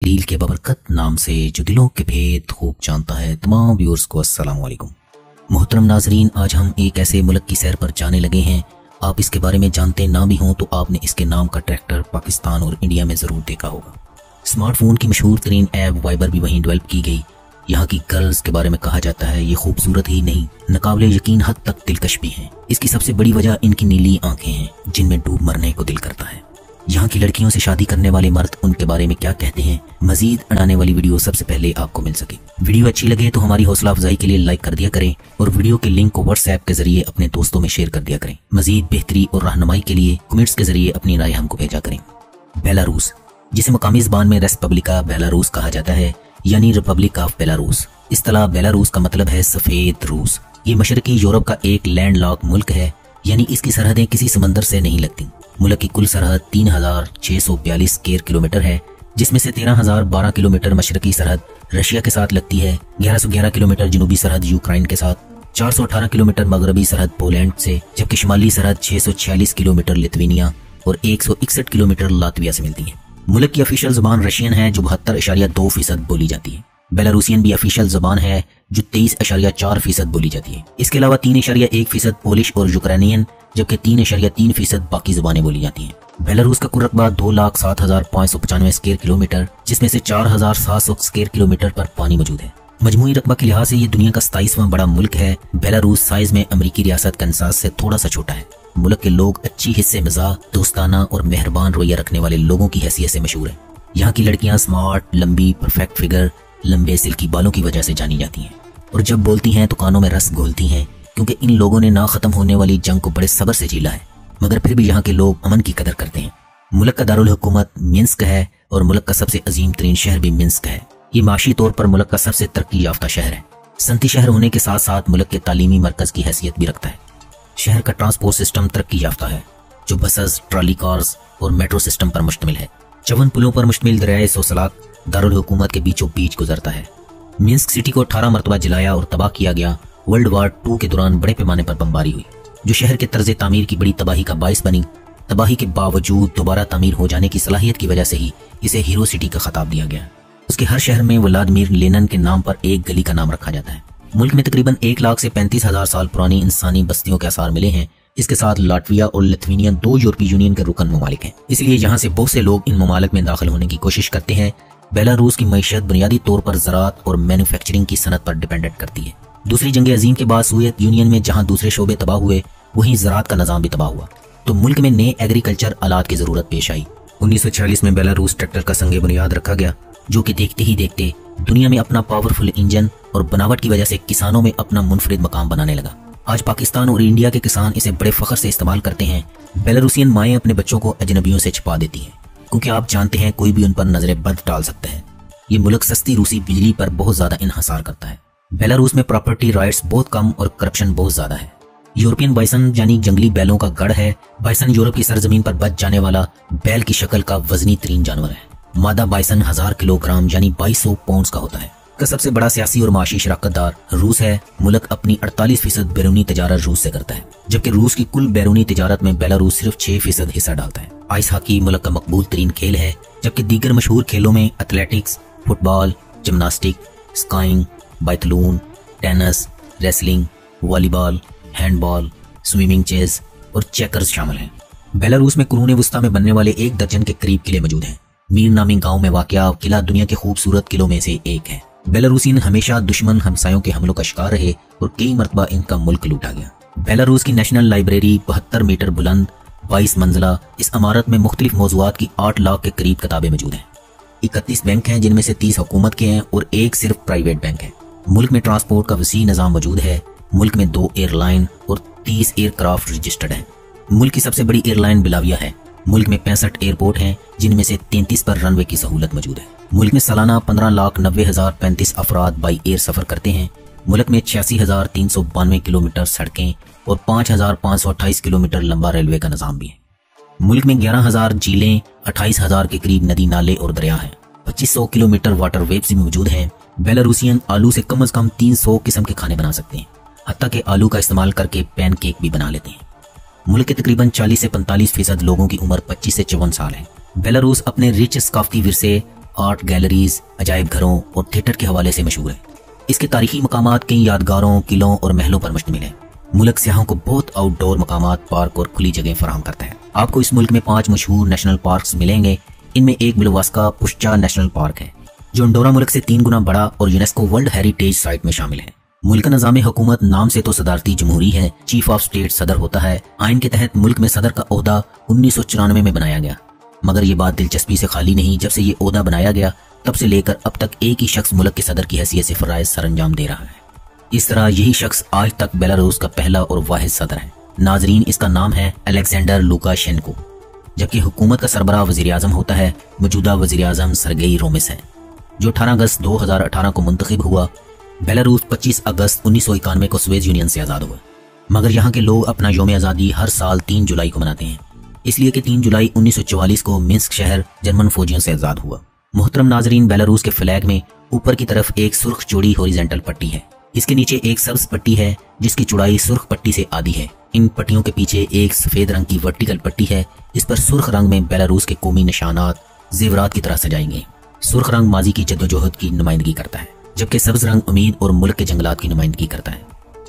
लील के बबरकत नाम से जो दिलों के भेद खूब जानता है, तमाम व्यूअर्स को अस्सलाम वालेकुम। मोहतरम नाजरीन, आज हम एक ऐसे मुल्क की सैर पर जाने लगे हैं। आप इसके बारे में जानते ना भी हों तो आपने इसके नाम का ट्रैक्टर पाकिस्तान और इंडिया में ज़रूर देखा होगा। स्मार्टफोन की मशहूर तरीन ऐप वाइबर भी वहीं डेवलप की गई। यहाँ की गर्ल्स के बारे में कहा जाता है ये खूबसूरत ही नहीं, नाकाबिले यकीन हद तक दिलकश भी हैं। इसकी सबसे बड़ी वजह इनकी नीली आंखें हैं जिनमें डूब मरने को दिल करता है। यहाँ की लड़कियों से शादी करने वाले मर्द उनके बारे में क्या कहते हैं, मजीद अड़ाने वाली वीडियो सबसे पहले आपको मिल सके। वीडियो अच्छी लगे तो हमारी हौसला अफजाई के लिए लाइक कर दिया करें और वीडियो के लिंक को व्हाट्सएप के जरिए अपने दोस्तों में शेयर कर दिया करें। मजीद बेहतरी और रहनुमाई के लिए कमेंट्स के जरिए अपनी राय हमको भेजा करें। बेलारूस, जिसे मकामी ज़बान में रेस्पब्लिका बेलारूस कहा जाता है, यानी रिपब्लिक ऑफ बेलारूस। इस्तिलाह बेलारूस का मतलब है सफेद रूस। ये मशरकी यूरोप का एक लैंडलॉक मुल्क है, यानी इसकी सरहदें किसी समंदर से नहीं लगती। मुल्क की कुल सरहद 3642 स्क्वायर किलोमीटर है, जिसमें से 13012 किलोमीटर मशरकी सरहद रशिया के साथ लगती है, 1111 किलोमीटर जनूबी सरहद यूक्रेन के साथ, 418 किलोमीटर मगरबी सरहद पोलैंड से, जबकि शुमाली सरहद 646 किलोमीटर लिथुआनिया और 161 किलोमीटर लातविया से मिलती है। मुल्क की ऑफिशियल जुबान रशियन है जो 72.2% बोली जाती है। बेलारूसियन भी ऑफिशियल जुबान है जो 23.4% बोली जाती है। इसके अलावा 3.1% पोलिश और यूक्रेनियन, जबकि 3.3% बाकी जुबानें बोली जाती हैं। बेलारूस का कुल रकबा 2,07,595 स्क्वायर किलोमीटर, जिसमें से 4,700 स्क्वायर किलोमीटर पर पानी मौजूद है। मजमूई रकबा के लिहाज से ये दुनिया का 27वां बड़ा मुल्क है। बेलारूस साइज में अमरीकी रियासत कैंसास से थोड़ा सा छोटा है। मुल्क के लोग अच्छी हिस्से मिजाज, दोस्ताना और मेहरबान रवैया रखने वाले लोगों की हैसियत से मशहूर है। यहाँ की लड़कियां स्मार्ट, लंबी, परफेक्ट फिगर, लंबे सिल्की बालों की वजह से जानी जाती हैं और जब बोलती हैं तो कानों में रस घोलती हैं, क्योंकि इन लोगों ने ना खत्म होने वाली जंग को बड़े सब्र से झेला है। मगर फिर भी यहाँ के लोग अमन की कदर करते हैं। मुल्क का दारुल हुकूमत मिन्स्क है और मुल्क का सबसे अजीम तरीन शहर भी मिन्स्क है। ये माशी तौर पर मुल्क का सबसे तरक्की याफ्ता शहर है। सनती शहर होने के साथ साथ मुल्क के तालीमी मरकज की हैसियत भी रखता है। शहर का ट्रांसपोर्ट सिस्टम तरक्की याफ्ता है, जो बसेस, ट्रॉली कार्स और मेट्रो सिस्टम पर मुश्तमिल है। 54 पुलों पर मुश्तमिल दरियाए सोसलाक दारुल हुकूमत के बीचों बीच गुजरता है। मिन्स्क सिटी को 18 मरतबा जलाया और तबाह किया गया। वर्ल्ड वार 2 के दौरान बड़े पैमाने पर बमबारी हुई, जो शहर के तर्ज तामीर की बड़ी तबाही का बायस बनी। तबाही के बावजूद दोबारा तामीर हो जाने की सलाहियत की वजह से ही इसे हीरो सिटी का खिताब दिया गया। उसके हर शहर में व्लादिमीर लेनिन के नाम पर एक गली का नाम रखा जाता है। मुल्क में तकरीबन 1 लाख से 35,000 साल पुरानी इंसानी बस्तियों के आसार मिले हैं। इसके साथ लाटविया और लिथुआनिया 2 यूरोपीय यूनियन के रुकन ममालिक हैं, इसलिए यहाँ से बहुत से लोग इन ममालिक में दाखिल होने की कोशिश करते हैं। बेलारूस की मईशत बुनियादी तौर पर ज़राअत और मैन्युफैक्चरिंग की सनत पर डिपेंडेंट करती है। दूसरी जंग अजीम के बाद सोवियत यूनियन में जहाँ दूसरे शोबे तबाह हुए, वहीं ज़राअत का निज़ाम भी तबाह हुआ, तो मुल्क में नए एग्रीकल्चर आलात की ज़रूरत पेश आई। 1946 में बेलारूस ट्रैक्टर का संग बुनियाद रखा गया, जो कि देखते ही देखते दुनिया में अपना पावरफुल इंजन और बनावट की वजह से किसानों में अपना मुनफरिद मकाम बनाने लगा। आज पाकिस्तान और इंडिया के किसान इसे बड़े फख्र से इस्तेमाल करते हैं। बेलारूसियन माएँ अपने बच्चों को अजनबियों से छिपा देती हैं, क्योंकि आप जानते हैं कोई भी उन पर नजरें बद डाल सकता है। ये मुल्क सस्ती रूसी बिजली पर बहुत ज्यादा इन्हसार करता है। बेलारूस में प्रॉपर्टी राइट्स बहुत कम और करप्शन बहुत ज्यादा है। यूरोपियन बाइसन यानी जंगली बैलों का गढ़ है। बाइसन यूरोप की सरजमीन पर बच जाने वाला बैल की शक्ल का वजनी तरीन जानवर है। मादा बाइसन 1000 किलोग्राम यानी 2200 पाउंड का होता है। का सबसे बड़ा सियासी और माशी शराकतदार रूस है। मुल्क अपनी 48% बैरूनी तिजारत रूस से करता है, जबकि रूस की कुल बैरूनी तिजारत में बेलारूस सिर्फ 6% हिस्सा डालता है। आइस हॉकी मुल्क का मकबूल तरीन खेल है, जबकि दीगर मशहूर खेलों में athletics, football, gymnastic, skiing, biathlon, tennis, wrestling, volleyball, handball, swimming, chess और चेकर्स शामिल हैं। बेलारूस में कुरून वस्ता में बनने वाले 1 दर्जन के करीब किले मौजूद हैं। मीर नामी गांव में वाक़या किला दुनिया के खूबसूरत किलों में से एक है। बेलारूसियन हमेशा दुश्मन हमसायों के हमलों का शिकार रहे और कई मरतबा इनका मुल्क लूटा गया। बेलारूस की नेशनल लाइब्रेरी 72 मीटर बुलंद, 22 मंजिला। इस इमारत में मुख्तलिफ मौज़ूआत की 8 लाख के करीब किताबें मौजूद हैं। 31 बैंक हैं, जिनमें से 30 हुकूमत के हैं और 1 सिर्फ प्राइवेट बैंक है। मुल्क में ट्रांसपोर्ट का वसी निज़ाम मौजूद है। मुल्क में 2 एयरलाइन और 30 एयरक्राफ्ट रजिस्टर्ड हैं। मुल्क की सबसे बड़ी एयरलाइन बिलाविया है। मुल्क में 65 एयरपोर्ट हैं, जिनमें से 33 पर रनवे की सहूलत मौजूद है। मुल्क में सालाना 15,90,035 अफराद बाई एयर सफर करते हैं। मुल्क में 86,392 किलोमीटर सड़कें और 5,528 किलोमीटर लंबा रेलवे का निज़ाम भी है। मुल्क में 11,000 झीलें, 28,000 के करीब नदी नाले और दरिया हैं। 2500 किलोमीटर वाटर वेव्स भी मौजूद हैं। बेलारूसियन आलू से कम 300 किस्म के खाने बना सकते हैं, हत्ता कि आलू का इस्तेमाल करके पैनकेक भी बना लेते हैं। मुल्क के तकरीबन 40 से 45% लोगों की उम्र 25 से 54 साल है। बेलारूस अपने रिच सकाफती विरसे, आर्ट गैलरीज, अजायब घरों और थिएटर के हवाले से मशहूर है। इसके तारीखी मकामात कई यादगारों, किलों और महलों पर मुश्तमिल है। मुल्क सियाहों को बहुत आउटडोर मकामात, पार्क और खुली जगह फराहम करता है। आपको इस मुल्क में 5 मशहूर नेशनल पार्क्स मिलेंगे। इनमें एक बिलवास्का पुश्चा नेशनल पार्क है जो अंडोरा मुल्क से 3 गुना बड़ा और यूनेस्को वर्ल्ड हेरिटेज साइट में शामिल है। मुल्क का निज़ाम हुकूमत नाम से तो सदारती जमहूरी है। चीफ ऑफ स्टेट सदर होता है। आइन के तहत मुल्क में सदर का ओहदा 1994 में बनाया गया, मगर ये बात दिलचस्पी से खाली नहीं। जब से ये ओहदा बनाया गया तब से लेकर अब तक एक ही शख्स मुल्क के सदर की हैसियत से फराइज सरअंजाम दे रहा है। इस तरह यही शख्स आज तक बेलारूस का पहला और वाहिद सदर है। नाजरीन, इसका नाम है अलेक्जेंडर लुकाशेंको, जबकि हुकूमत का सरबराह वज़ीर आज़म होता है। मौजूदा वज़ीर आज़म सरगेई रोमिस है जो 18 अगस्त 2018 को मुंतखब हुआ। बेलारूस 25 अगस्त 1991 को सोवियत यूनियन से आज़ाद हुआ, मगर यहाँ के लोग अपना यौम आज़ादी हर साल 3 जुलाई को मनाते हैं, इसलिए कि 3 जुलाई 1944 को मिन्स्क शहर जर्मन फौजियों से आज़ाद हुआ। मोहतरम नाजरीन, बेलारूस के फ्लैग में ऊपर की तरफ एक सुर्ख चौड़ी हॉरिजॉन्टल पट्टी है। इसके नीचे एक सब्ज पट्टी है जिसकी चौड़ाई सुर्ख पट्टी से आधी है। इन पट्टियों के पीछे एक सफेद रंग की वर्टिकल पट्टी है। इस पर सुर्ख रंग में बेलारूस के कौमी निशानात जेवरात की तरह सजाए गए। सुर्ख रंग माजी की जद्दोजहद की नुमाइंदगी करता है, जबकि सब्ज रंग उम्मीद और मुल्क के जंगलात की नुमाइंदगी करता है।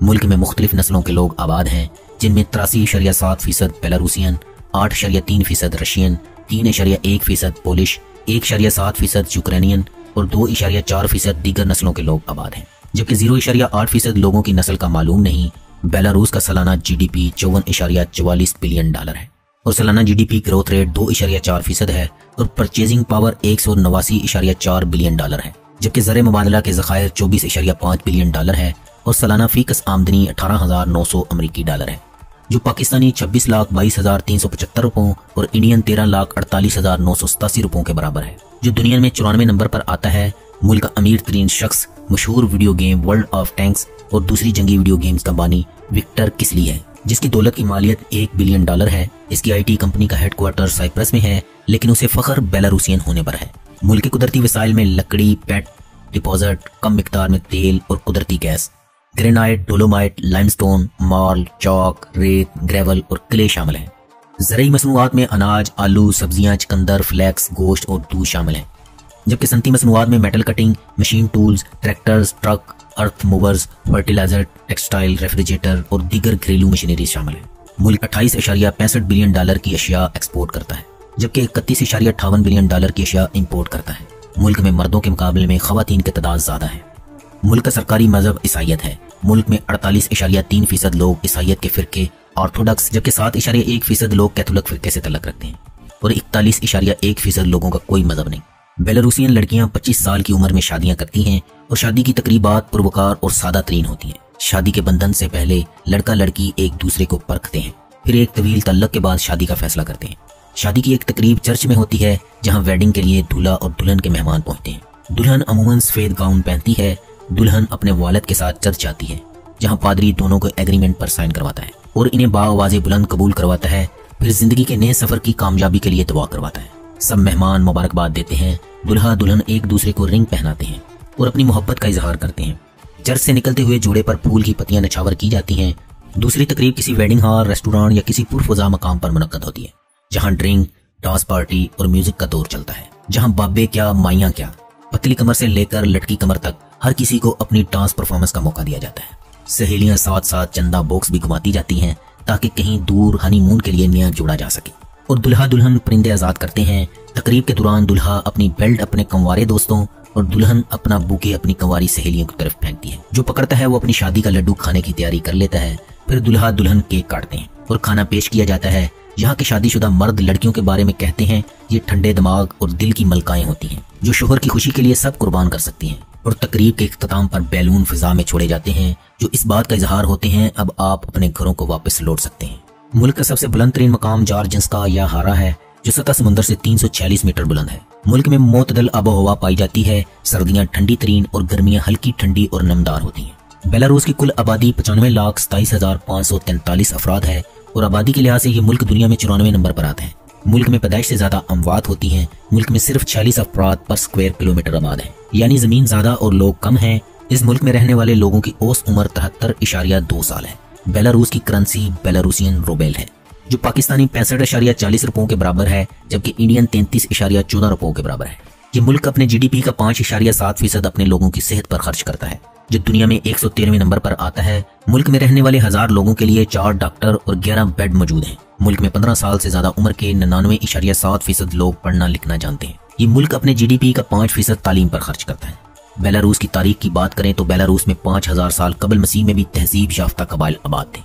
मुल्क में मुख्तलिफ नस्लों के लोग आबाद हैं, जिनमें 83.7% बेलारूसियन, 8.3% रशियन, 3.1% पोलिश, 1.7% यूक्रेनियन और 2.4% दीगर नस्लों के लोग आबाद हैं, जबकि 0.8% लोगों की नस्ल का मालूम नहीं। बेलारूस का सालाना GDP $54.44 बिलियन है और सालाना GDP ग्रोथ रेट 2.4% है और परचेजिंग पावर $189.4 बिलियन है, जबकि ज़र मुबादला के ज़खायर $24.5 बिलियन है और सालाना फीकस आमदनी 18,900 अमरीकी डॉलर है, जो पाकिस्तानी 26,22,375 रुपयों और इंडियन 13,48,987 रुपयों के बराबर है, जो दुनिया में 94 नंबर पर आता है। मुल्क का अमीर तरीन शख्स मशहूर video game world of tanks और दूसरी जंगी वीडियो गेम्स का बानी विक्टर किसली है, जिसकी दौलत की मालियत $1 बिलियन है। इसकी IT कंपनी का हेडक्वार्टर साइप्रस में है, लेकिन उसे फख्र बेलारूसियन होने पर है। मुल्क के कुदरती वसाइल में लकड़ी, पेट डिपॉजिट, कम मिकदार में तेल और कुदरती gas, granite, dolomite, limestone, marl, chalk, रेत, ग्रेवल और क्ले शामिल हैं। ज़रूरी मसनूआत में अनाज, आलू, सब्जियां, चकंदर, फ्लैक्स, गोश्त और दूध शामिल हैं, जबकि सनती मसनूआत में metal cutting, machine tools, tractors, truck, earth movers, fertiliser, textile, refrigerator और दीगर घरेलू मशीनरी शामिल है। मुल्क $28.65 बिलियन की अशिया एक्सपोर्ट करता है, जबकि $31.58 बिलियन की अशिया इंपोर्ट करता है। मुल्क में मर्दों के मुकाबले में खवातीन की तादाद ज्यादा है। मुल्क का सरकारी मजहब ईसाइयत है। मुल्क में 48.3% लोग ईसाइयत के फिरके ऑर्थोडॉक्स, जबकि 7.1% लोग कैथोलिक फिरके से तल्लुक रखते हैं और 41.1% लोगों का कोई मजहब नहीं। बेलारूसियन लड़कियां 25 साल की उम्र में शादियां करती हैं और शादी की तकरीबात पुरवकार और सादा तरीन होती हैं। शादी के बंधन से पहले लड़का लड़की एक दूसरे को परखते हैं, फिर एक तवील तल्लक के बाद शादी का फैसला करते हैं। शादी की एक तकरीब चर्च में होती है, जहां वेडिंग के लिए दूल्हा और दुल्हन के मेहमान पहुंचते हैं। दुल्हन अमूमन सफेद गाउन पहनती है। दुल्हन अपने वालिद के साथ चर्च जाती है, जहां पादरी दोनों को एग्रीमेंट पर साइन करवाता है और इन्हें बाआवाज़े बुलंद कबूल करवाता है। फिर जिंदगी के नए सफर की कामयाबी के लिए दुआ करवाता है। सब मेहमान मुबारकबाद देते हैं। दुल्हा दुल्हन एक दूसरे को रिंग पहनाते हैं और अपनी मोहब्बत का इजहार करते हैं। चर्च से निकलते हुए जोड़े पर फूल की पत्तियां नछावर की जाती हैं। दूसरी तकरीब किसी वेडिंग हॉल, रेस्टोरेंट या किसी पुरफजा मकाम पर मुनक्कद होती है, जहां ड्रिंक, डांस पार्टी और म्यूजिक का दौर चलता है, जहां बाबे क्या माइयां क्या, पतली कमर से लेकर लटकी कमर तक हर किसी को अपनी डांस परफॉर्मेंस का मौका दिया जाता है। सहेलियां साथ साथ चंदा बॉक्स भी घुमाती जाती हैं ताकि कहीं दूर हनीमून के लिए नया जोड़ा जा सके और दुल्हा दुल्हन परिंदे आजाद करते हैं। तकरीब के दौरान दुल्हा अपनी बेल्ट अपने कंवारे दोस्तों और दुल्हन अपना बुके अपनी कंवारी सहेलियों की तरफ फेंकती है। जो पकड़ता है वो अपनी शादी का लड्डू खाने की तैयारी कर लेता है। फिर दुल्हा दुल्हन केक काटते हैं और खाना पेश किया जाता है। यहाँ के शादीशुदा मर्द लड़कियों के बारे में कहते हैं ये ठंडे दिमाग और दिल की मलकाएं होती हैं, जो शोहर की खुशी के लिए सब कुर्बान कर सकती हैं। और तकरीब के इख्तिताम पर बैलून फिजा में छोड़े जाते हैं, जो इस बात का इजहार होते हैं अब आप अपने घरों को वापस लौट सकते हैं। मुल्क का सबसे बुलंद तरीन मकाम जार्जिंस्का या हारा है, जो सतह समुद्र से 346 मीटर बुलंद है। मुल्क में मोतदल आबो हवा पाई जाती है। सर्दियां ठंडी तरीन और गर्मियां हल्की ठंडी और नमदार होती हैं। बेलारूस की कुल आबादी 95,27,543 अफराद है और आबादी के लिहाज से ये मुल्क दुनिया में 94 नंबर पर आता है। मुल्क में पैदाइश से ज्यादा अमवात होती हैं। मुल्क में सिर्फ 46 अफराद पर स्क्वायर किलोमीटर आबाद है, यानी जमीन ज्यादा और लोग कम हैं। इस मुल्क में रहने वाले लोगों की औसत उम्र 73.2 साल है। बेलारूस की करेंसी बेलारूसियन रूबेल है, जो पाकिस्तानी 65.40 रुपयों के बराबर है, जबकि इंडियन 33.14 रुपयों के बराबर है। ये मुल्क अपने GDP का 5.7% अपने लोगों की सेहत पर खर्च करता है, जो दुनिया में 113वें नंबर पर आता है। मुल्क में रहने वाले 1000 लोगों के लिए 4 डॉक्टर और 11 बेड मौजूद हैं। मुल्क में 15 साल से ज्यादा उम्र के 99.7% लोग पढ़ना लिखना जानते हैं। ये मुल्क अपने GDP का 5% तालीम पर खर्च करता है। बेलारूस की तारीख की बात करें तो बेलारूस में 5000 साल कबल मसीह में भी तहजीब याफ्ता कबाइल आबाद थे।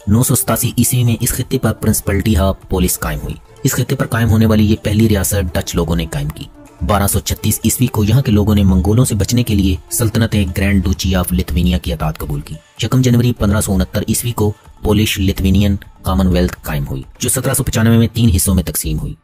987 ईस्वी में इस खित्ते पर प्रिंसिपलिटी ऑफ पोलिस कायम हुई। इस खित्ते पर कायम होने वाली ये पहली रियासत डच लोगों ने कायम की। 1236 ईस्वी को यहाँ के लोगों ने मंगोलों से बचने के लिए सल्तनत ग्रैंड डूची ऑफ लिथुआनिया की अतात कबूल की। 1 जनवरी 1569 ईस्वी को पोलिश लिथुआनियन कॉमनवेल्थ कायम हुई, जो 1795 में 3 हिस्सों में तकसीम हुई।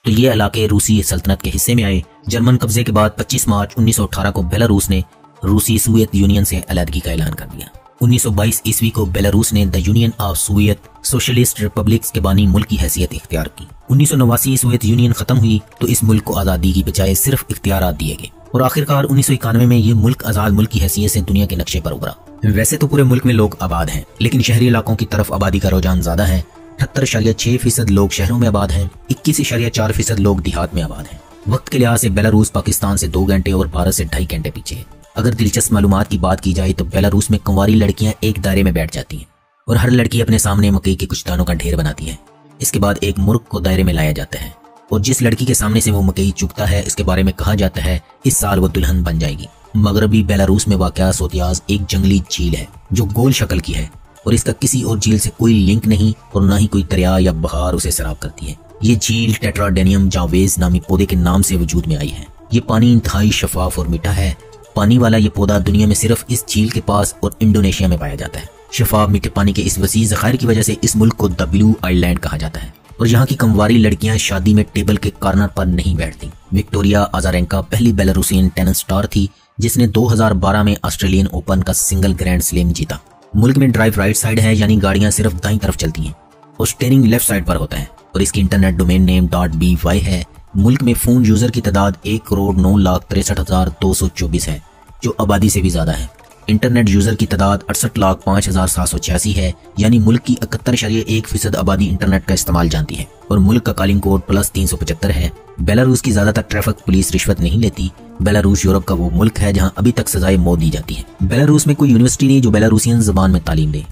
तो ये इलाके रूसी सल्तनत के हिस्से में आए। जर्मन कब्जे के बाद 25 मार्च 1918 को बेलारूस ने रूसी सोवियत यूनियन से अलहदगी का ऐलान कर दिया। 1922 ईस्वी को बेलारूस ने the union of Soviet socialist republics के बानी मुल्क की हैसियत इख्तियार की। 1989 सोवियत यूनियन खत्म हुई तो इस मुल्क को आज़ादी की बजाय सिर्फ इख्तियारात दिए गए और आखिरकार 1991 में ये मुल्क आज़ाद मुल्क की हैसियत से दुनिया के नक्शे पर उभरा। वैसे तो पूरे मुल्क में लोग आबाद हैं, लेकिन शहरी इलाकों की तरफ आबादी का रुझान ज्यादा है। 78.6% लोग शहरों में आबाद हैं, 21.4% लोग देहात में आबाद हैं। वक्त के लिहाज से बेलारूस पाकिस्तान से 2 घंटे और भारत से 2.5 घंटे पीछे है। अगर दिलचस्प मालूमात की बात की जाए तो बेलारूस में कुंवारी लड़कियां एक दायरे में बैठ जाती हैं और हर लड़की अपने सामने मकई के कुछ दानों का ढेर बनाती है। इसके बाद एक मुर्ग को दायरे में लाया जाता है और जिस लड़की के सामने से वो मकई चुगता है इसके बारे में कहा जाता है इस साल वो दुल्हन बन जाएगी। मगरबी बेलारूस में वाक़या सोतियाज एक जंगली झील है जो गोल शक्ल की है और इसका किसी और झील से कोई लिंक नहीं और ना ही कोई दरिया या बहार उसे सराब करती है। ये झील टेट्राडेनियम जावेज नामी पौधे के नाम से वजूद में आई है। ये पानी इंतहाई शफाफ और मीठा है। पानी वाला ये पौधा दुनिया में सिर्फ इस झील के पास और इंडोनेशिया में पाया जाता है। शफाफ मीठे पानी के इस वसी ज़खायर की वजह से इस मुल्क को द ब्लू आइलैंड कहा जाता है और यहाँ की कंवारी लड़कियां शादी में टेबल के कॉर्नर पर नहीं बैठती। विक्टोरिया अजारेंका पहली बेलारूसियन टेनिस स्टार थी जिसने 2012 में ऑस्ट्रेलियन ओपन का सिंगल ग्रैंड स्लैम जीता। मुल्क में ड्राइव राइट साइड है, यानी गाड़ियां सिर्फ दाईं तरफ चलती हैं और स्टीयरिंग लेफ्ट साइड पर होता है और इसकी इंटरनेट डोमेन नेम .by है। मुल्क में फोन यूजर की तादाद 1,09,63,224 है, जो आबादी से भी ज्यादा है। इंटरनेट यूजर की तादाद 68,05,786 है, यानी मुल्क की 71.1% आबादी इंटरनेट का इस्तेमाल जानती है और मुल्क का कॉलिंग कोड +375 है। बेलारूस की ज्यादातर ट्रैफिक पुलिस रिश्वत नहीं लेती। बेलारूस यूरोप का वो मुल्क है जहां अभी तक सजाए मौत दी जाती है। बेलारूस में कोई यूनिवर्सिटी नहीं जो बेलारूसियन जुबान में तालीम दे।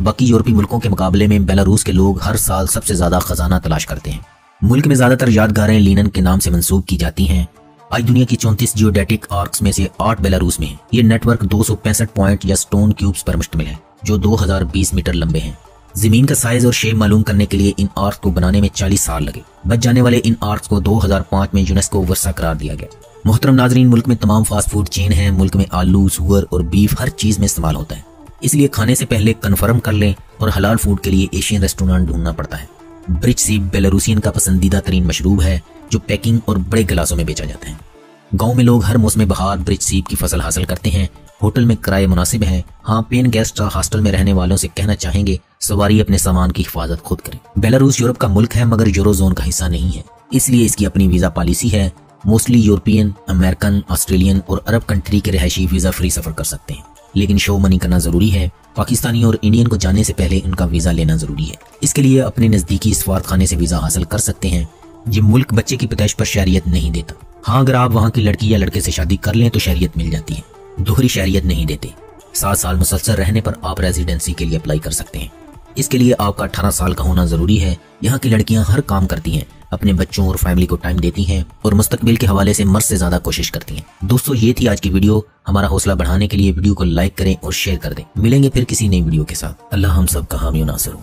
बाकी यूरोपीय मुल्कों के मुकाबले में बेलारूस के लोग हर साल सबसे ज्यादा खजाना तलाश करते हैं। मुल्क में ज्यादातर यादगारें लीनन के नाम से मंसूब की जाती हैं। आज दुनिया की 34 जियोडेटिक आर्क्स में से 8 बेलारूस में है। ये नेटवर्क 265 पॉइंट या स्टोन क्यूब्स पर मुश्तमिल है जो 2020 मीटर लंबे हैं। जमीन का साइज और शेप मालूम करने के लिए इन आर्क्स को बनाने में 40 साल लगे। बच जाने वाले इन आर्क्स को 2005 में यूनेस्को वर्सा करार दिया गया। मोहतरम नाजरीन, मुल्क में तमाम फास्ट फूड चेन है। मुल्क में आलू, सूअर और बीफ हर चीज में इस्तेमाल होता है, इसलिए खाने से पहले कन्फर्म कर लें और हलाल फूड के लिए एशियन रेस्टोरेंट ढूंढना पड़ता है। ब्रिज सीप बेलारूसियन का पसंदीदा तरीन मशरूब है जो पैकिंग और बड़े गिलासों में बेचा जाता है। गांव में लोग हर मौसम बहार ब्रिज सीप की फसल हासिल करते हैं। होटल में किराए मुनासिब हैं। हाँ, पेन गेस्ट हॉस्टल में रहने वालों से कहना चाहेंगे सवारी अपने सामान की हिफाजत खुद करें। बेलारूस यूरोप का मुल्क है मगर यूरोजोन का हिस्सा नहीं है, इसलिए इसकी अपनी वीजा पॉलिसी है। मोस्टली यूरोपियन, अमेरिकन, ऑस्ट्रेलियन और अरब कंट्री के रहायशी वीजा फ्री सफर कर सकते हैं, लेकिन शो मनी करना जरूरी है। पाकिस्तानी और इंडियन को जाने से पहले उनका वीजा लेना जरूरी है। इसके लिए अपने नजदीकी सफारत खाने से वीजा हासिल कर सकते हैं। ये मुल्क बच्चे की पैदाइश पर शहरियत नहीं देता। हाँ, अगर आप वहाँ की लड़की या लड़के से शादी कर लें तो शहरियत मिल जाती है। दोहरी शहरियत नहीं देते। 7 साल मुसलसल रहने पर आप रेजिडेंसी के लिए अप्लाई कर सकते हैं। इसके लिए आपका 18 साल का होना जरूरी है। यहाँ की लड़कियां हर काम करती हैं, अपने बच्चों और फैमिली को टाइम देती हैं और मुस्तकबिल के हवाले से मर्द से ज्यादा कोशिश करती हैं। दोस्तों, ये थी आज की वीडियो। हमारा हौसला बढ़ाने के लिए वीडियो को लाइक करें और शेयर कर दें। मिलेंगे फिर किसी नई वीडियो के साथ। अल्लाह हम सब का हामी नासिर हो।